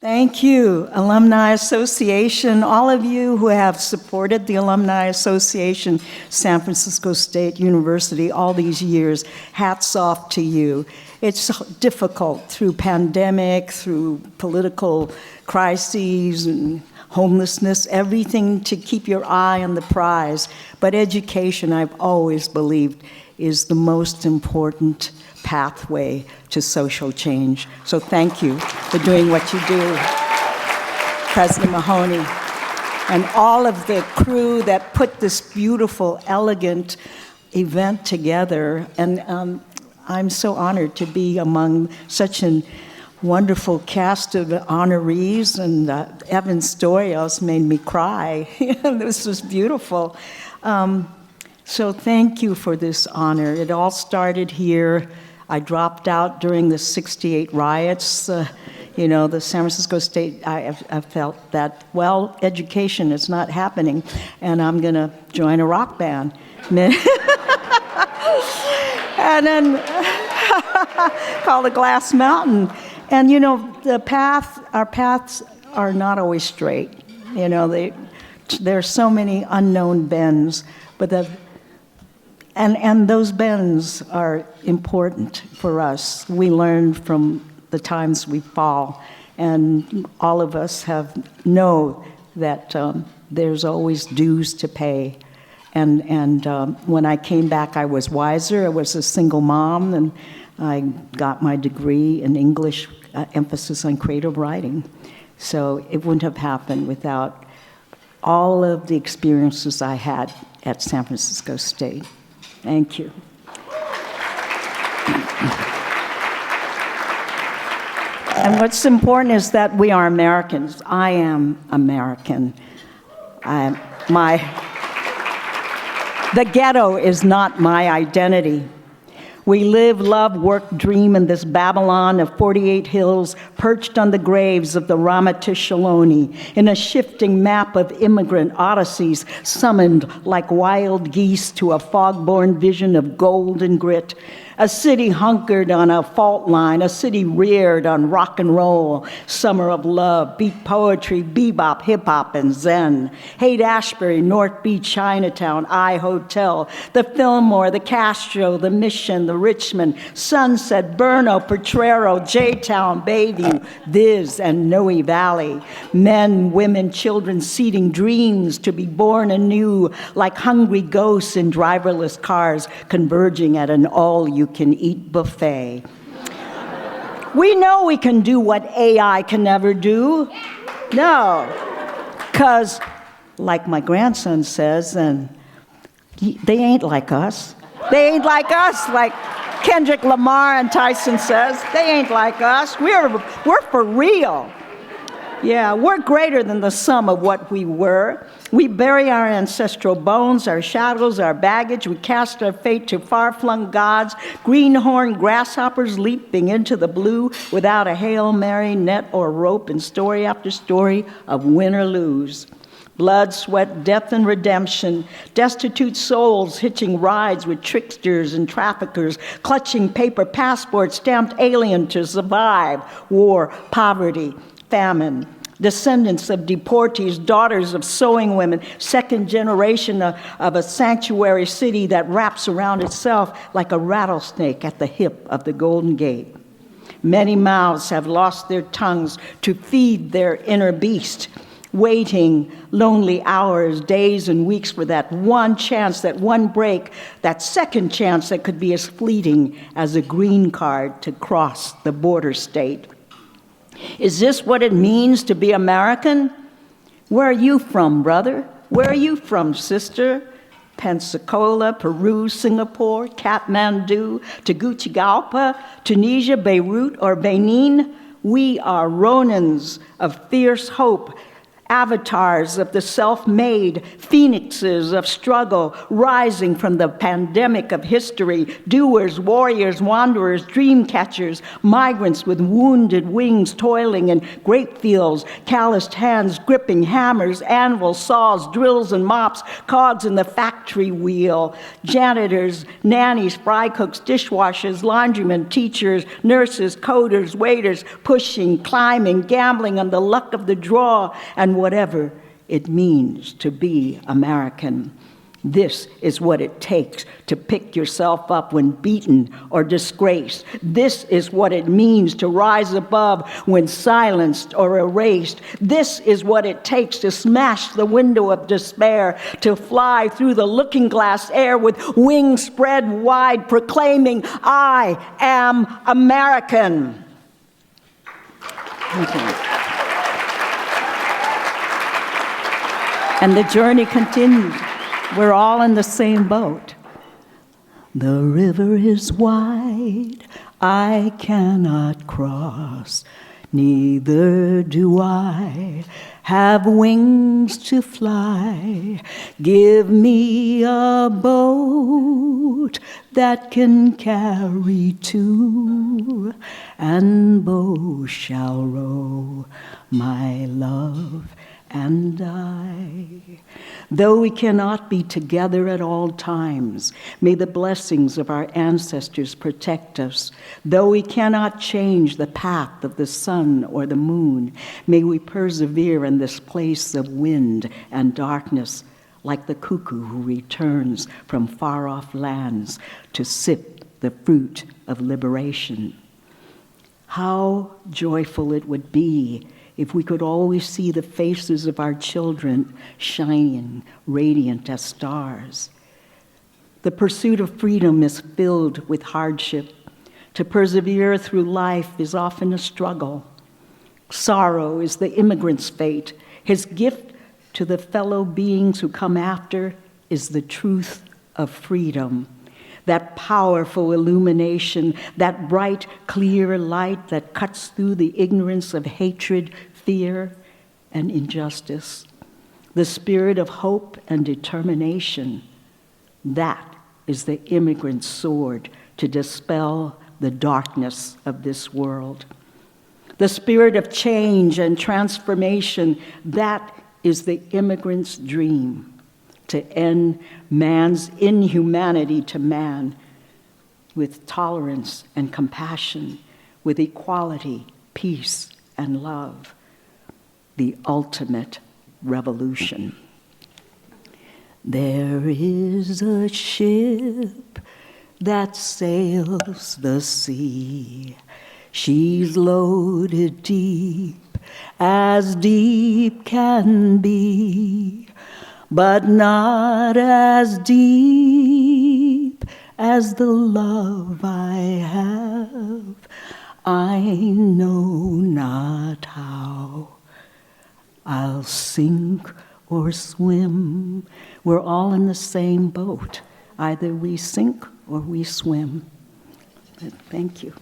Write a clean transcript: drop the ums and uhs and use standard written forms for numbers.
Thank you, Alumni Association, all of you who have supported the Alumni Association, San Francisco State University, all these years. Hats off to you. It's difficult through pandemic, through political crises and homelessness, everything to keep your eye on the prize. But education, I've always believed, is the most important pathway to social change. So thank you for doing what you do, President Mahoney, and all of the crew that put this beautiful, elegant event together. And I'm so honored to be among such a wonderful cast of honorees, and Evan's story else made me cry. This was beautiful. So thank you for this honor. It all started here. I dropped out during the '68 riots. The San Francisco State, I felt that, well, education is not happening, and I'm gonna join a rock band. And then called the Glass Mountain. And our paths are not always straight. There's so many unknown bends, but and those bends are important for us. We learn from the times we fall, and all of us know that there's always dues to pay. And when I came back, I was wiser. I was a single mom, and I got my degree in English, emphasis on creative writing. So it wouldn't have happened without all of the experiences I had at San Francisco State. Thank you. And what's important is that we are Americans. I am American. The ghetto is not my identity. We live, love, work, dream in this Babylon of 48 hills perched on the graves of the Ramatish Ohlone, in a shifting map of immigrant odysseys summoned like wild geese to a fog-born vision of gold and grit. A city hunkered on a fault line, a city reared on rock and roll, summer of love, beat poetry, bebop, hip-hop, and zen. Haight-Ashbury, North Beach, Chinatown, I Hotel, the Fillmore, the Castro, the Mission, the Richmond, Sunset, Burno, Potrero, J-Town, Bayview, Viz, and Noe Valley. Men, women, children seeding dreams to be born anew like hungry ghosts in driverless cars converging at an all-you-can-eat buffet. We know we can do what AI can never do. No, because like my grandson says, and they ain't like us. They ain't like us, like Kendrick Lamar and Tyson says. They ain't like us. We're for real. Yeah, we're greater than the sum of what we were. We bury our ancestral bones, our shadows, our baggage. We cast our fate to far-flung gods, greenhorn grasshoppers leaping into the blue without a Hail Mary, net, or rope, in story after story of win or lose. Blood, sweat, death, and redemption, destitute souls hitching rides with tricksters and traffickers, clutching paper passports stamped alien to survive war, poverty, famine. Descendants of deportees, daughters of sewing women, second generation of a sanctuary city that wraps around itself like a rattlesnake at the hip of the Golden Gate. Many mouths have lost their tongues to feed their inner beast, waiting lonely hours, days, and weeks for that one chance, that one break, that second chance that could be as fleeting as a green card to cross the border state. Is this what it means to be American? Where are you from, brother? Where are you from, sister? Pensacola, Peru, Singapore, Kathmandu, Tegucigalpa, Tunisia, Beirut, or Benin? We are Ronins of fierce hope avatars of the self-made, phoenixes of struggle, rising from the pandemic of history, doers, warriors, wanderers, dream catchers, migrants with wounded wings toiling in grape fields, calloused hands gripping hammers, anvils, saws, drills, and mops, cogs in the factory wheel, janitors, nannies, fry cooks, dishwashers, laundrymen, teachers, nurses, coders, waiters, pushing, climbing, gambling on the luck of the draw, and whatever it means to be American. This is what it takes to pick yourself up when beaten or disgraced. This is what it means to rise above when silenced or erased. This is what it takes to smash the window of despair, to fly through the looking glass air with wings spread wide, proclaiming, "I am American." Thank you. And the journey continues. We're all in the same boat. The river is wide, I cannot cross, neither do I have wings to fly. Give me a boat that can carry two, and both shall row, my love and I. Though we cannot be together at all times, may the blessings of our ancestors protect us. Though we cannot change the path of the sun or the moon, may we persevere in this place of wind and darkness, like the cuckoo who returns from far-off lands to sip the fruit of liberation. How joyful it would be if we could always see the faces of our children shining, radiant as stars. The pursuit of freedom is filled with hardship. To persevere through life is often a struggle. Sorrow is the immigrant's fate. His gift to the fellow beings who come after is the truth of freedom. That powerful illumination, that bright, clear light that cuts through the ignorance of hatred, fear, and injustice. The spirit of hope and determination, that is the immigrant's sword to dispel the darkness of this world. The spirit of change and transformation, that is the immigrant's dream, to end man's inhumanity to man with tolerance and compassion, with equality, peace, and love. The ultimate revolution. There is a ship that sails the sea. She's loaded deep as deep can be, but not as deep as the love I have. I know not how I'll sink or swim. We're all in the same boat. Either we sink or we swim. But thank you.